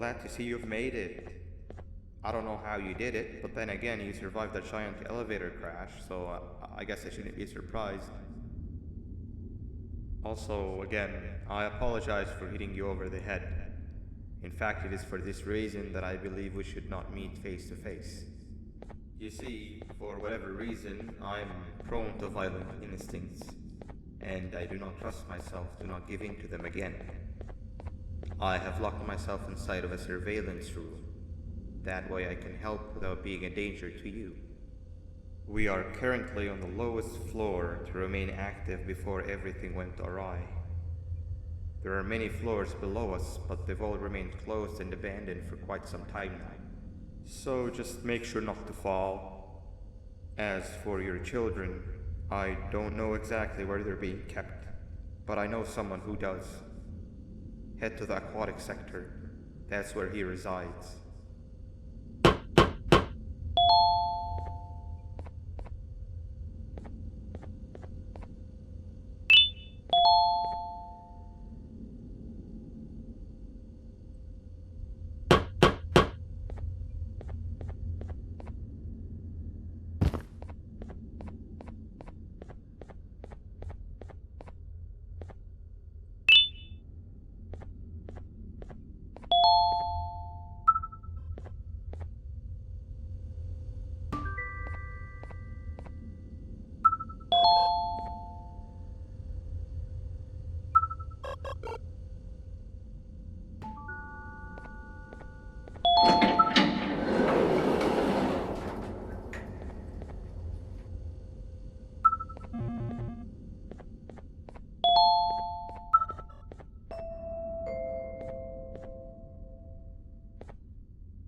glad to see you've made it. I don't know how you did it, but then again, you survived a giant elevator crash, so I guess I shouldn't be surprised. Also, again, I apologize for hitting you over the head. In fact, it is for this reason that I believe we should not meet face to face. You see, for whatever reason, I'm prone to violent instincts, and I do not trust myself to not give in to them again. I have locked myself inside of a surveillance room. That way I can help without being a danger to you. We are currently on the lowest floor to remain active before everything went awry. There are many floors below us, but they've all remained closed and abandoned for quite some time now. So just make sure not to fall. As for your children, I don't know exactly where they're being kept, but I know someone who does. Head to the aquatic sector. That's where he resides.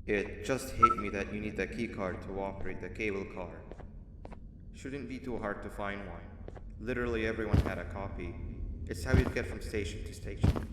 It just hit me that you need the keycard to operate the cable car. Shouldn't be too hard to find one. Literally everyone had a copy. It's how you'd get from station to station.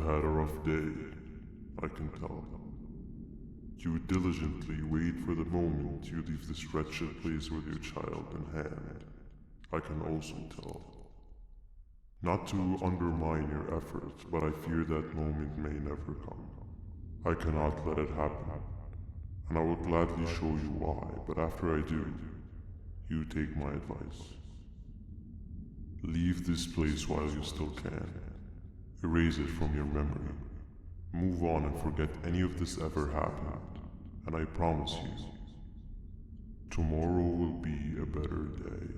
had a rough day, I can tell. You diligently wait for the moment you leave this wretched place with your child in hand. I can also tell. Not to undermine your efforts, but I fear that moment may never come. I cannot let it happen, and I will gladly show you why, but after I do, you take my advice. Leave this place while you still can. Erase it from your memory. Move on and forget any of this ever happened. And I promise you, tomorrow will be a better day.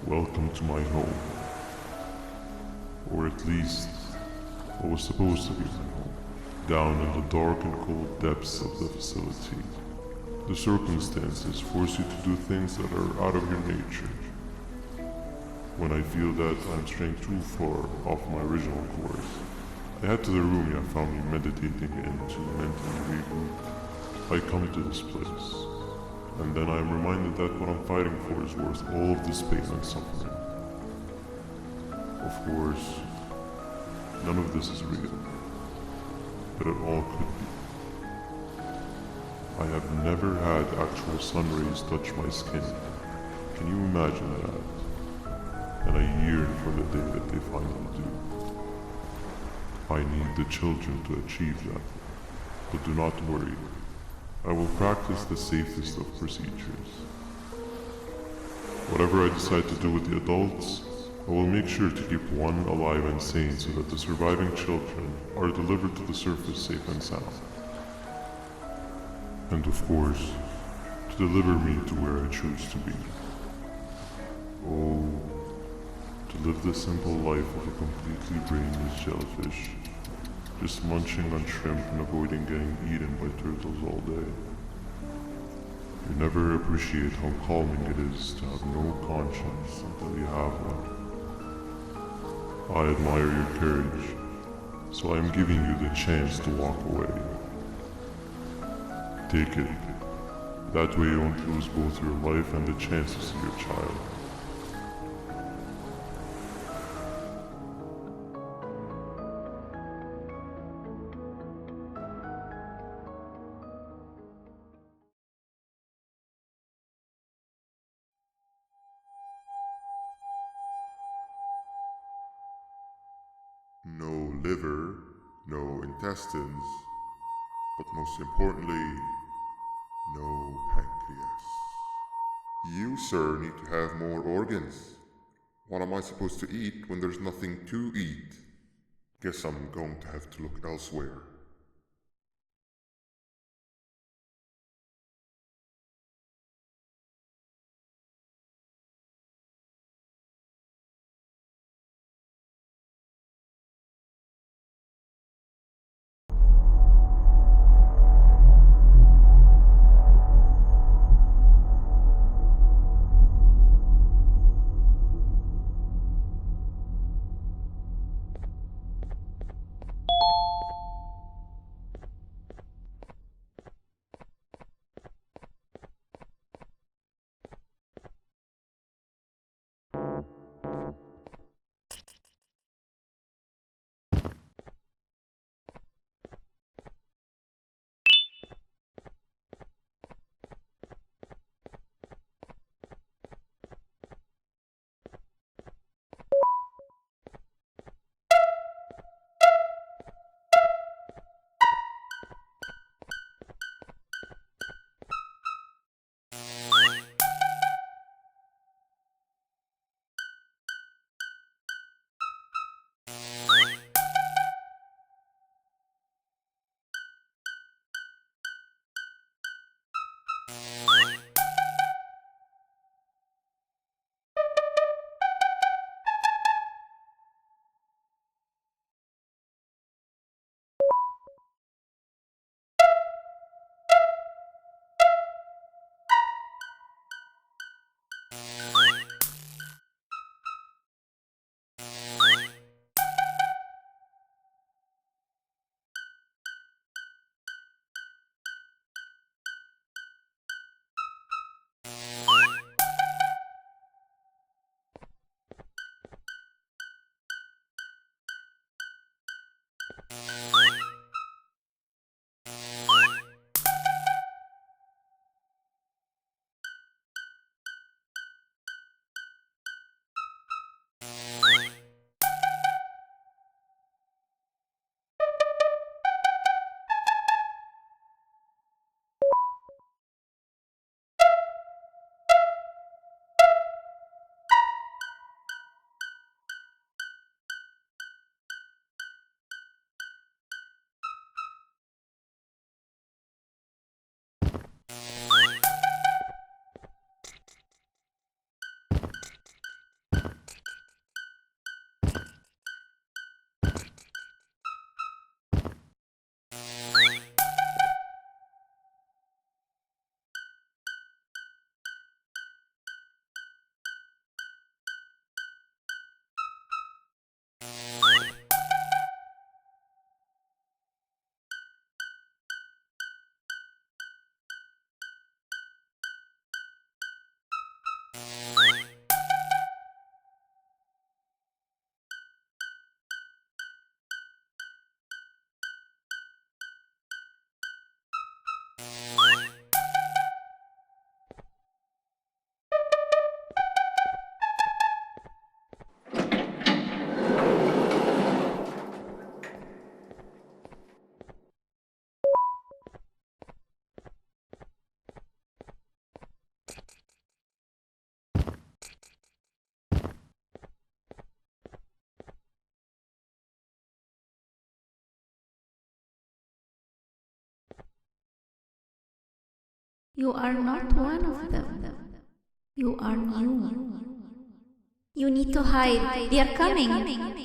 Welcome to my home. Or at least, what was supposed to be my home. Down in the dark and cold depths of the facility. The circumstances force you to do things that are out of your nature. When I feel that I'm straying too far off my original course, I head to the room you found me meditating in to mentally regroup. I come to this place, and then I am reminded that what I'm fighting for is worth all of this pain and suffering. Of course, none of this is real, but it all could be. I have never had actual sun rays touch my skin. Can you imagine that? And I yearn for the day that they finally do. I need the children to achieve that. But do not worry. I will practice the safest of procedures. Whatever I decide to do with the adults, I will make sure to keep one alive and sane so that the surviving children are delivered to the surface safe and sound. And of course, to deliver me to where I choose to be. Oh, to live the simple life of a completely brainless jellyfish, just munching on shrimp and avoiding getting eaten by turtles all day. You never appreciate how calming it is to have no conscience until you have one. I admire your courage, so I am giving you the chance to walk away. Take it. That way you won't lose both your life and the chance to see your child. No liver, no intestines, but most importantly, no pancreas. You, sir, need to have more organs. What am I supposed to eat when there's nothing to eat? Guess I'm going to have to look elsewhere. You are not one of them. You are new. You need to hide. They are coming.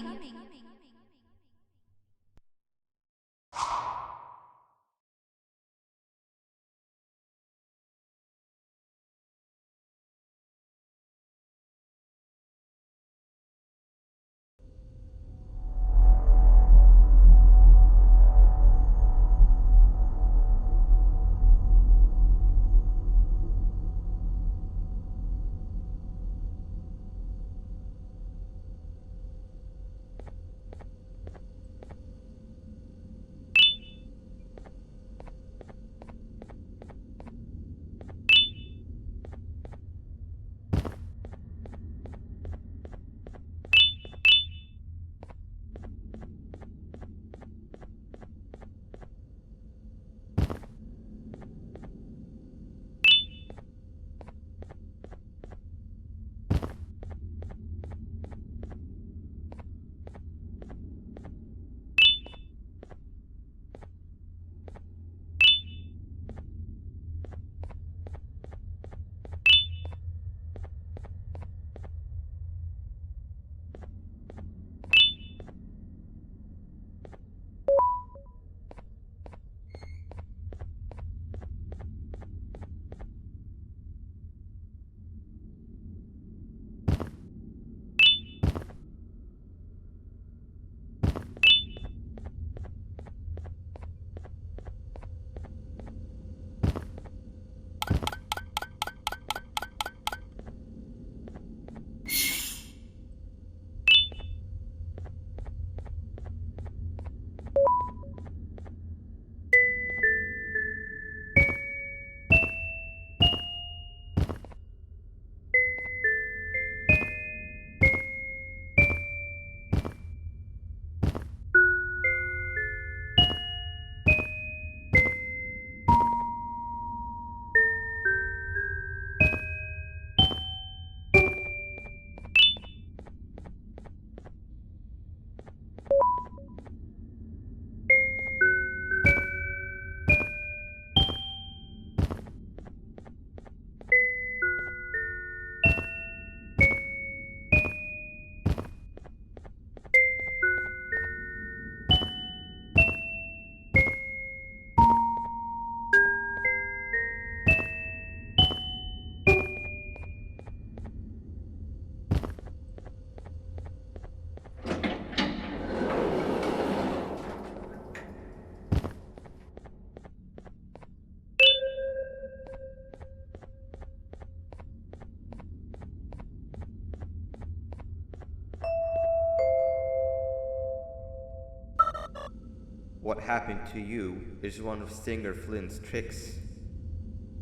What happened to you is one of Stinger Flynn's tricks.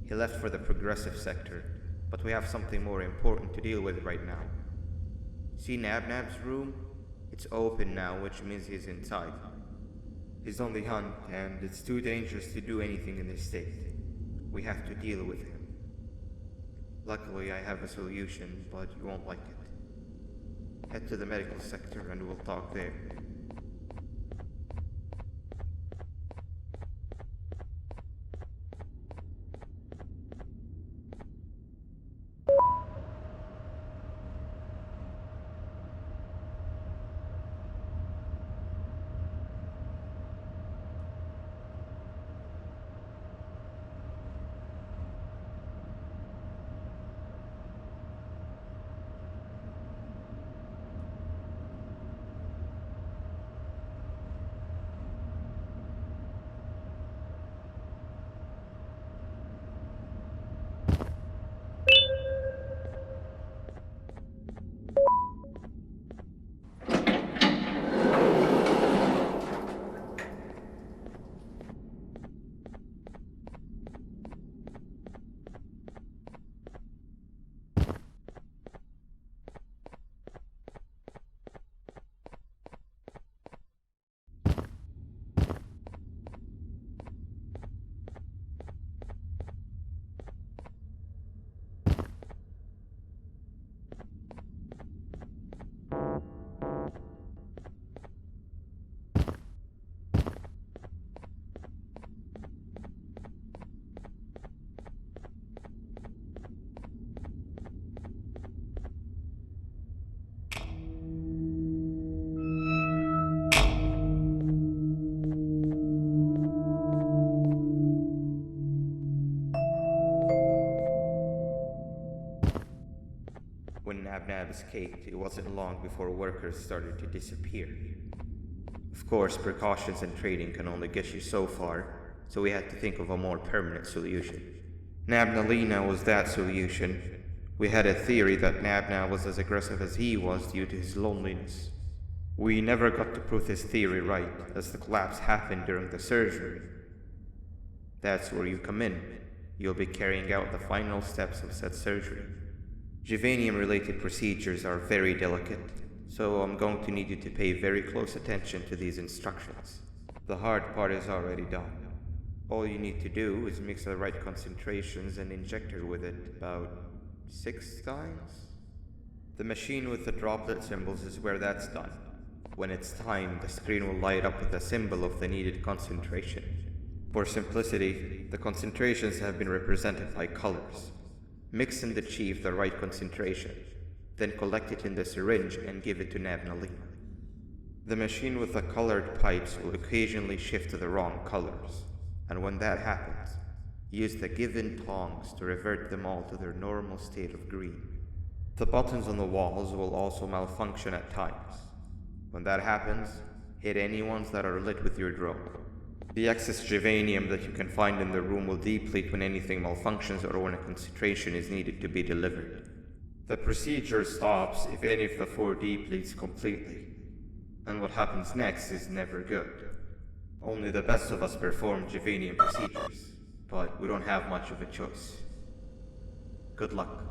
He left for the progressive sector, but we have something more important to deal with right now. See Nabnab's room? It's open now, which means he's inside. He's on the hunt, and it's too dangerous to do anything in this state. We have to deal with him. Luckily, I have a solution, but you won't like it. Head to the medical sector and we'll talk there. Nab escaped, it wasn't long before workers started to disappear. Of course, precautions and trading can only get you so far, so we had to think of a more permanent solution. Nabnalina was that solution. We had a theory that Nabna was as aggressive as he was due to his loneliness. We never got to prove this theory right, as the collapse happened during the surgery. That's where you come in. You'll be carrying out the final steps of said surgery. Juvanium-related procedures are very delicate, so I'm going to need you to pay very close attention to these instructions. The hard part is already done. All you need to do is mix the right concentrations and inject her with it about 6 times. The machine with the droplet symbols is where that's done. When it's time, the screen will light up with the symbol of the needed concentration. For simplicity, the concentrations have been represented by colors. Mix and achieve the right concentration, then collect it in the syringe and give it to Nabnalina. The machine with the colored pipes will occasionally shift to the wrong colors, and when that happens, use the given tongs to revert them all to their normal state of green. The buttons on the walls will also malfunction at times. When that happens, hit any ones that are lit with your drone. The excess juvanium that you can find in the room will deplete when anything malfunctions or when a concentration is needed to be delivered. The procedure stops if any of the 4 depletes completely, and what happens next is never good. Only the best of us perform juvanium procedures, but we don't have much of a choice. Good luck.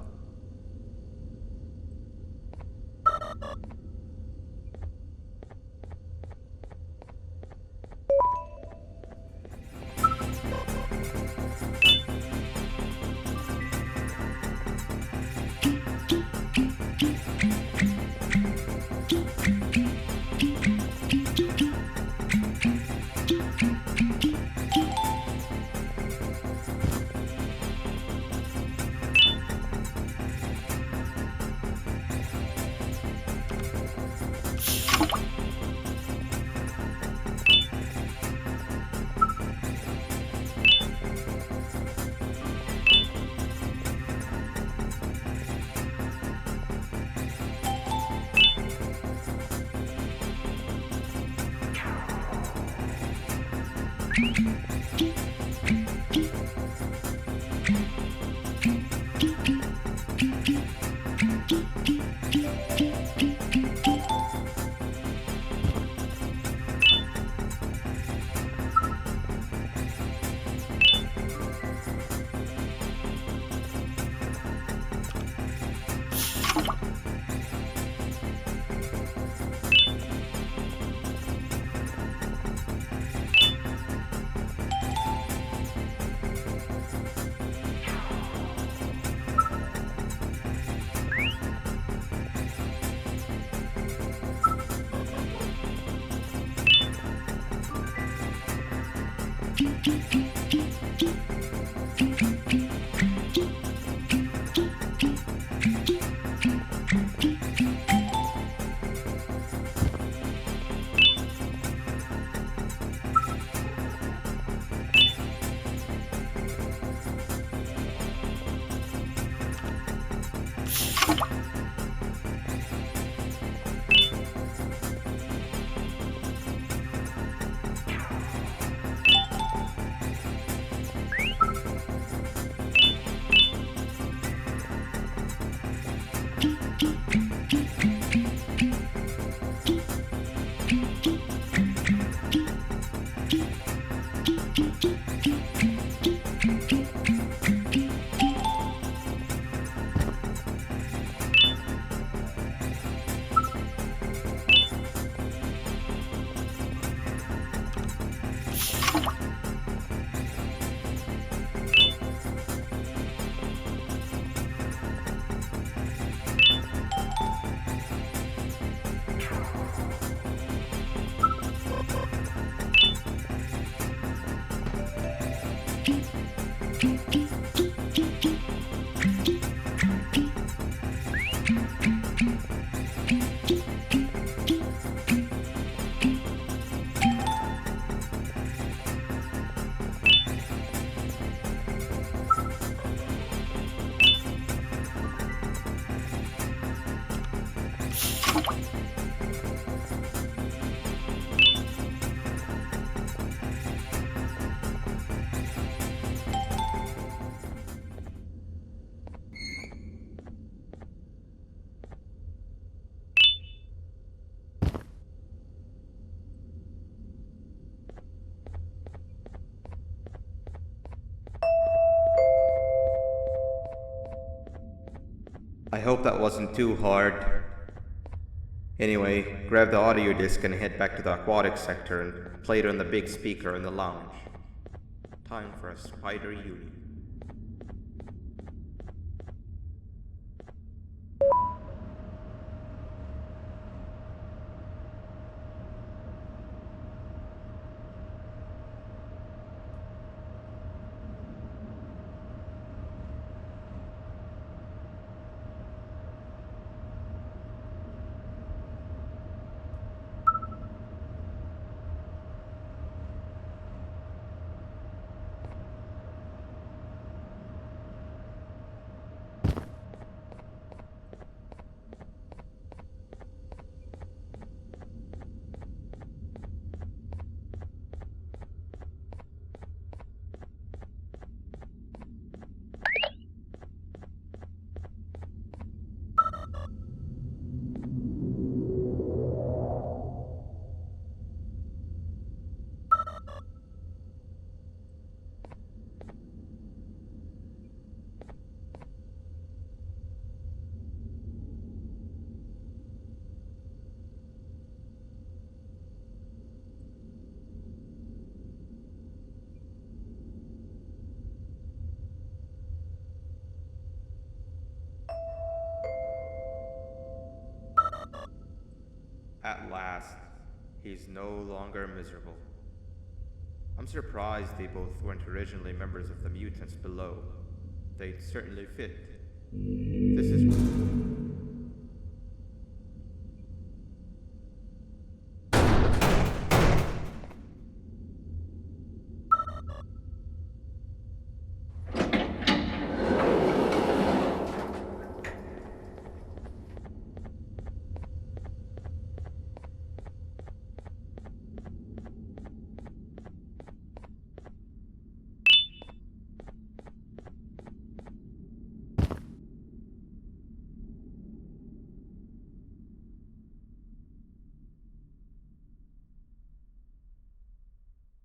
hope that wasn't too hard. Anyway, grab the audio disc and head back to the aquatic sector and play it on the big speaker in the lounge. Time for a spider uni. At last, he's no longer miserable. I'm surprised they both weren't originally members of the mutants below. They'd certainly fit. This is...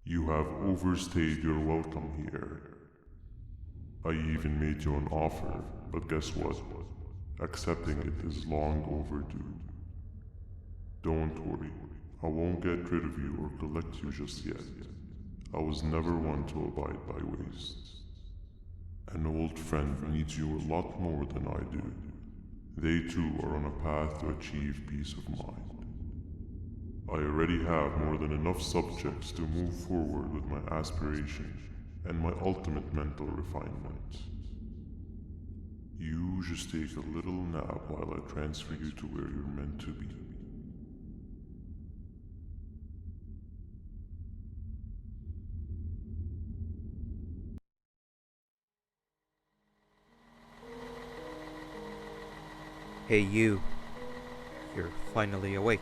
You have overstayed your welcome here. I even made you an offer, but guess what? Accepting it is long overdue. Don't worry, I won't get rid of you or collect you just yet. I was never one to abide by wastes. An old friend needs you a lot more than I do. They too are on a path to achieve peace of mind. I already have more than enough subjects to move forward with my aspiration and my ultimate mental refinement. You just take a little nap while I transfer you to where you're meant to be. Hey you. You're finally awake.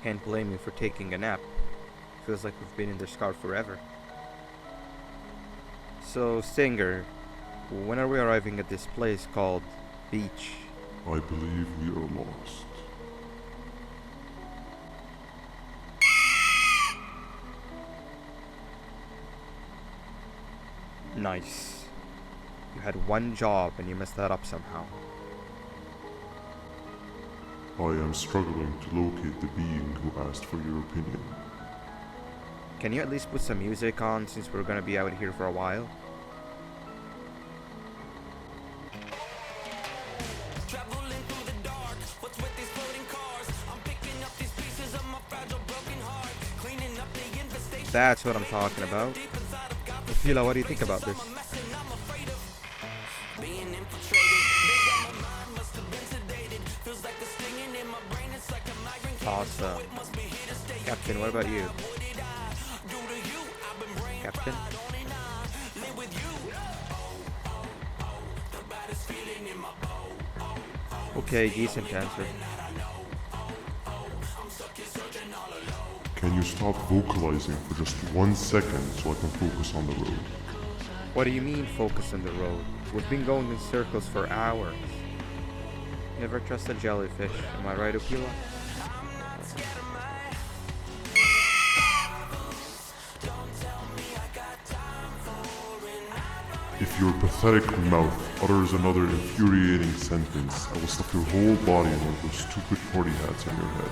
Can't blame you for taking a nap. Feels like we've been in this car forever. So, Singer, when are we arriving at this place called Beach? I believe we are lost. Nice. You had one job and you messed that up somehow. I am struggling to locate the being who asked for your opinion. Can you at least put some music on since we're gonna be out here for a while? That's what I'm talking about. Fila, what do you think about this? Awesome. Captain, what about you? Captain? Okay, decent answer. Can you stop vocalizing for just 1 second so I can focus on the road? What do you mean focus on the road? We've been going in circles for hours. Never trust a jellyfish, am I right, Okila? If If your pathetic mouth utters another infuriating sentence, I will stuff your whole body in one of those stupid party hats on your head.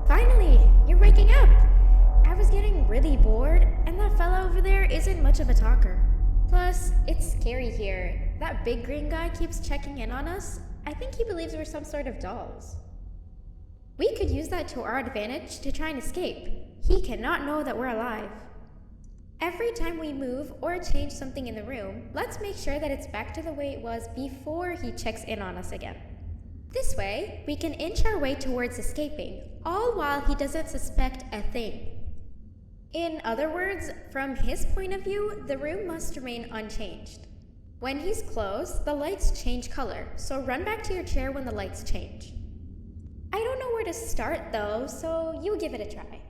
Finally, you're waking up! I was getting really bored, and that fella over there isn't much of a talker. Plus, it's scary here. That big green guy keeps checking in on us. I think he believes we're some sort of dolls. We could use that to our advantage to try and escape. He cannot know that we're alive. Every time we move or change something in the room, let's make sure that it's back to the way it was before he checks in on us again. This way, we can inch our way towards escaping, all while he doesn't suspect a thing. In other words, from his point of view, the room must remain unchanged. When he's close, the lights change color, so run back to your chair when the lights change. I don't know where to start though, so you give it a try.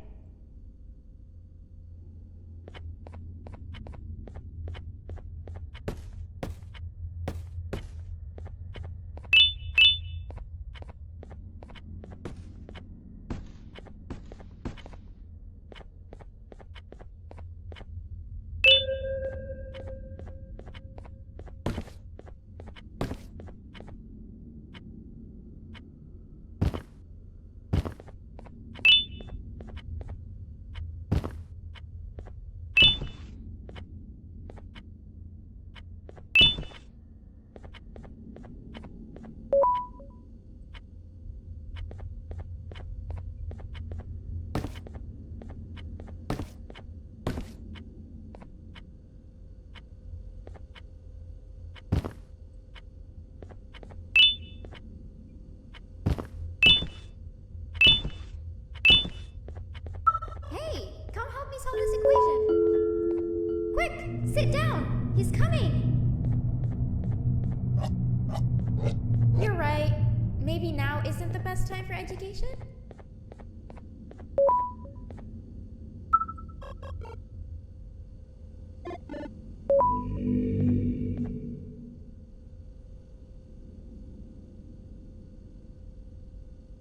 Hey, come help me solve this equation. Quick, sit down. He's coming. You're right. Maybe now isn't the best time for education?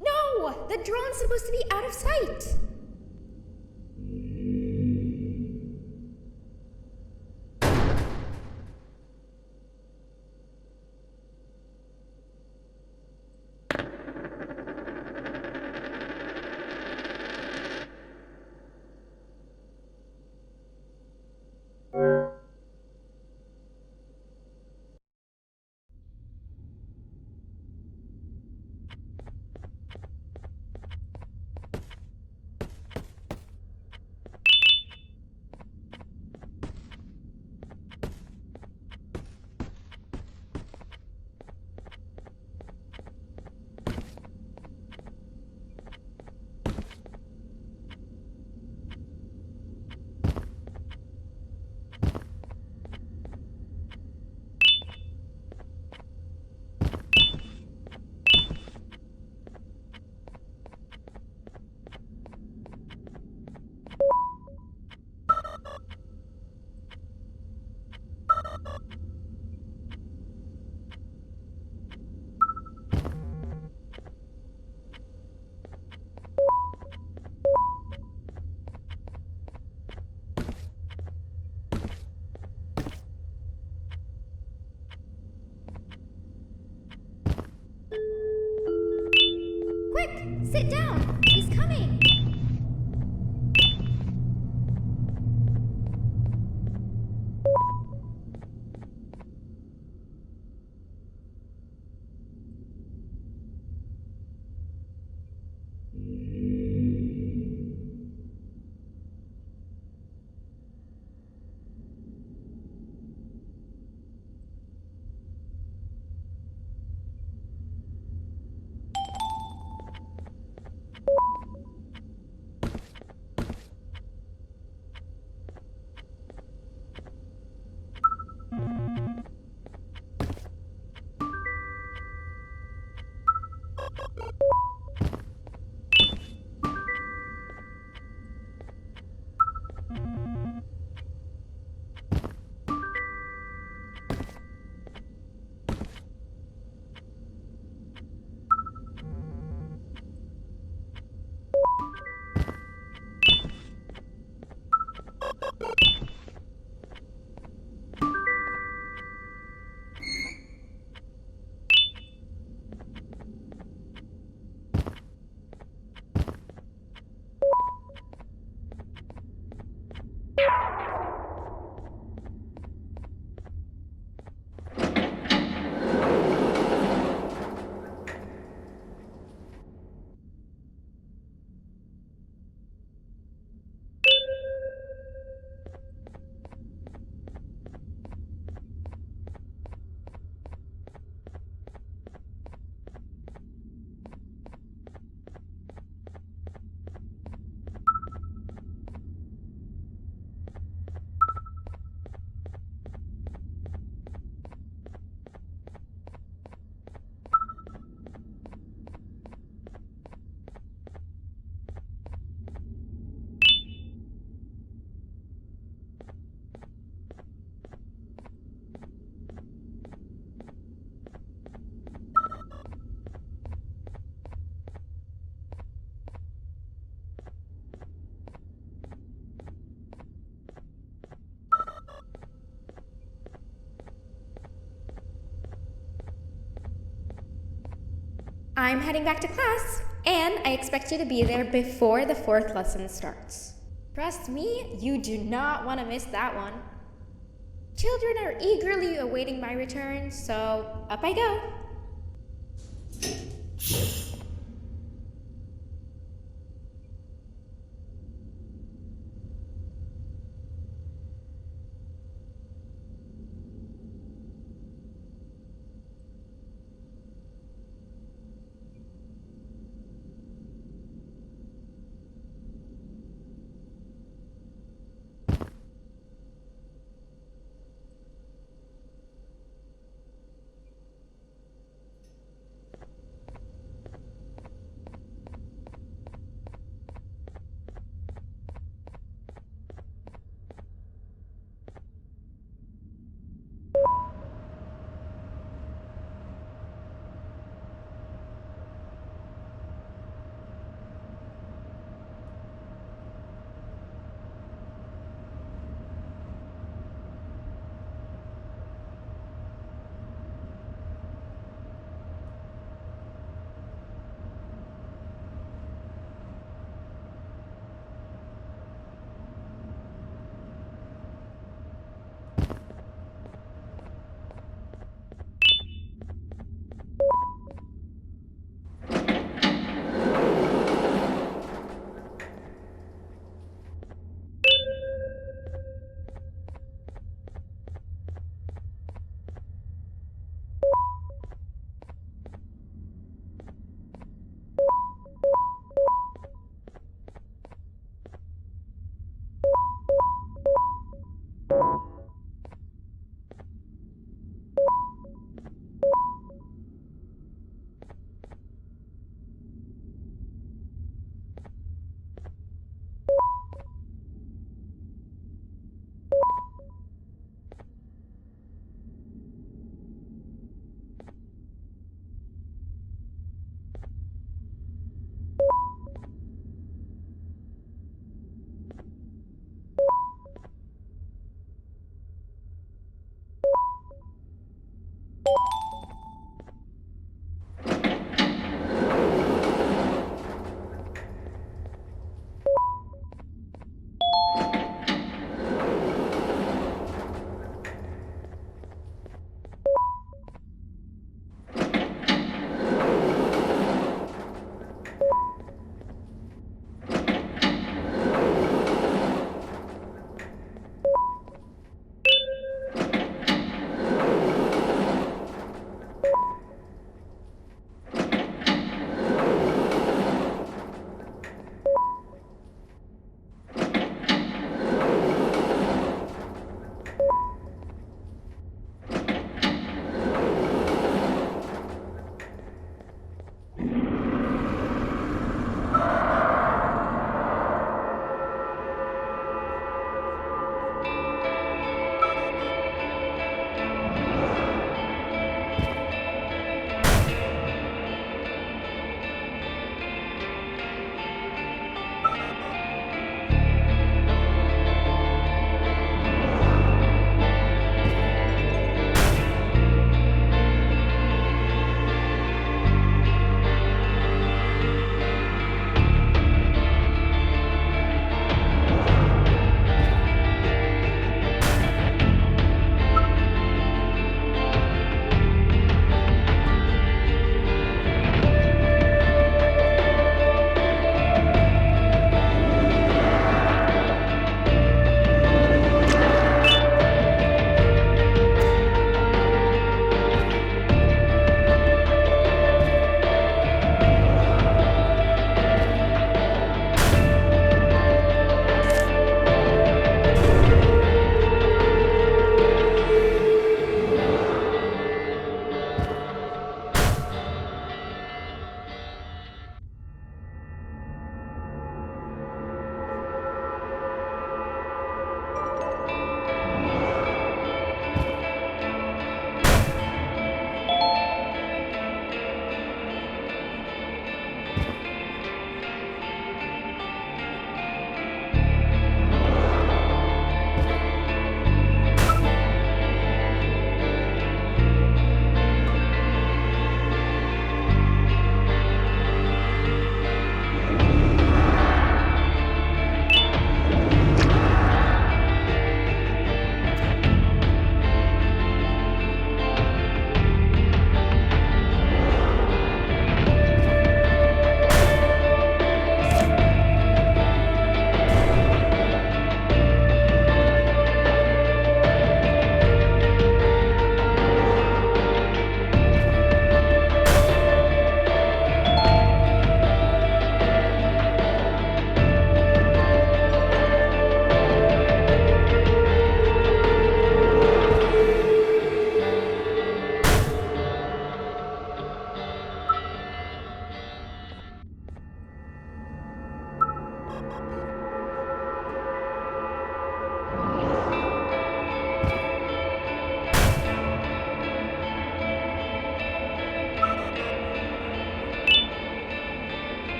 No! The drone's supposed to be out of sight! Quick, sit down. He's coming. I'm heading back to class, and I expect you to be there before the 4th lesson starts. Trust me, you do not want to miss that one. Children are eagerly awaiting my return, so up I go.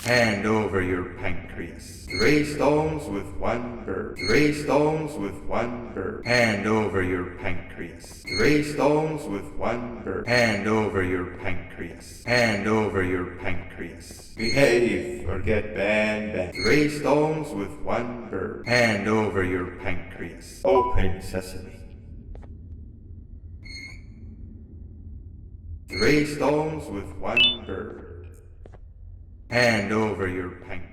Hand over your pancreas. 3 stones with 1 bird. 3 stones with 1 bird. Hand over your pancreas. 3 stones with 1 bird. Hand over your pancreas. Hand over your pancreas. Behave or get banned. 3 stones with 1 bird. Hand over your pancreas. Open sesame. 3 stones with 1 bird. Hand over your pancreas.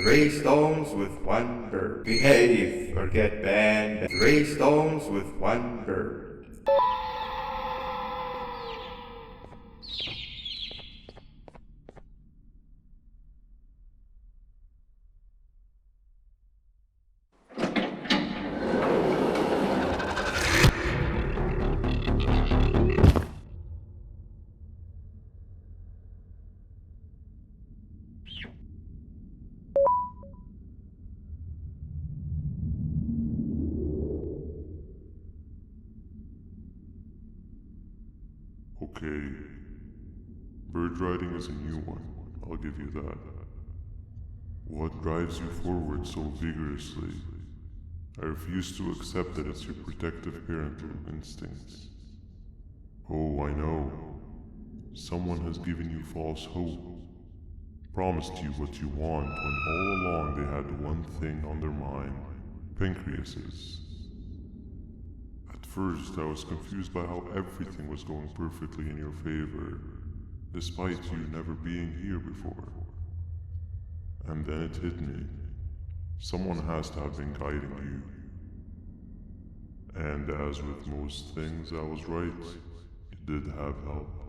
3 stones with 1 bird. Behave or get banned. 3 stones with 1 bird. Okay. Bird riding is a new one, I'll give you that. What drives you forward so vigorously? I refuse to accept that it's your protective parental instincts. Oh, I know. Someone has given you false hope. Promised you what you want when all along they had one thing on their mind. Pancreases. At first, I was confused by how everything was going perfectly in your favor, despite you never being here before. And then it hit me. Someone has to have been guiding you. And as with most things, I was right. It did have help.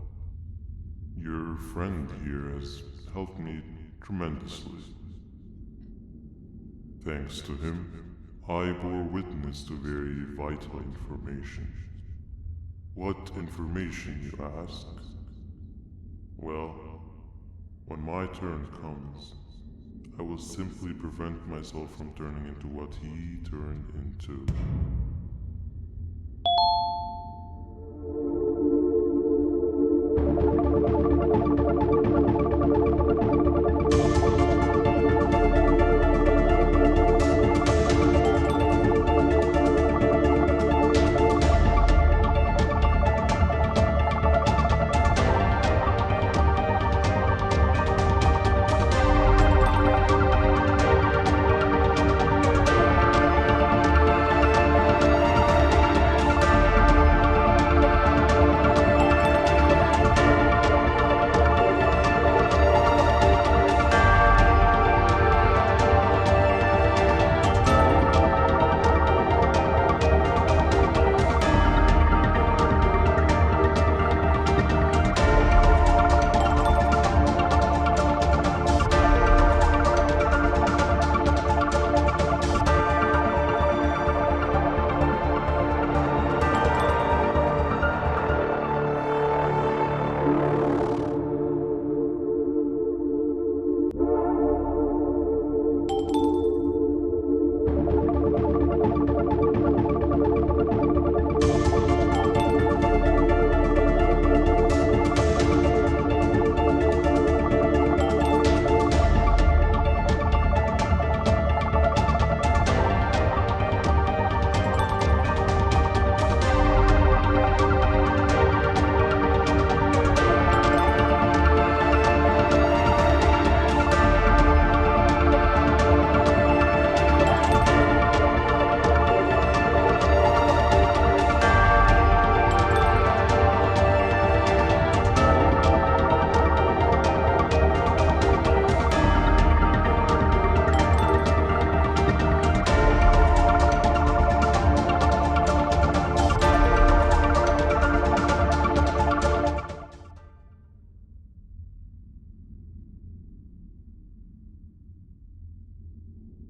Your friend here has helped me tremendously. Thanks to him, I bore witness to very vital information. What information, you ask? Well, when my turn comes, I will simply prevent myself from turning into what he turned into.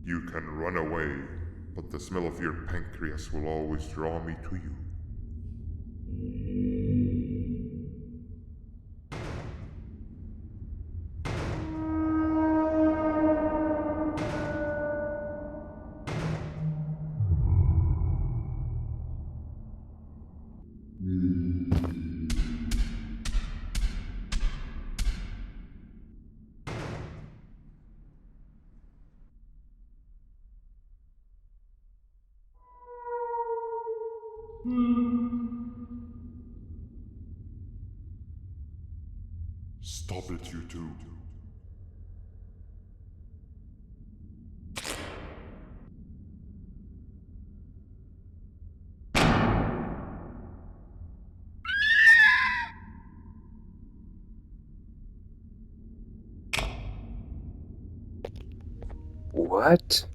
You can run away, but the smell of your pancreas will always draw me to you. Stop it, you two. What?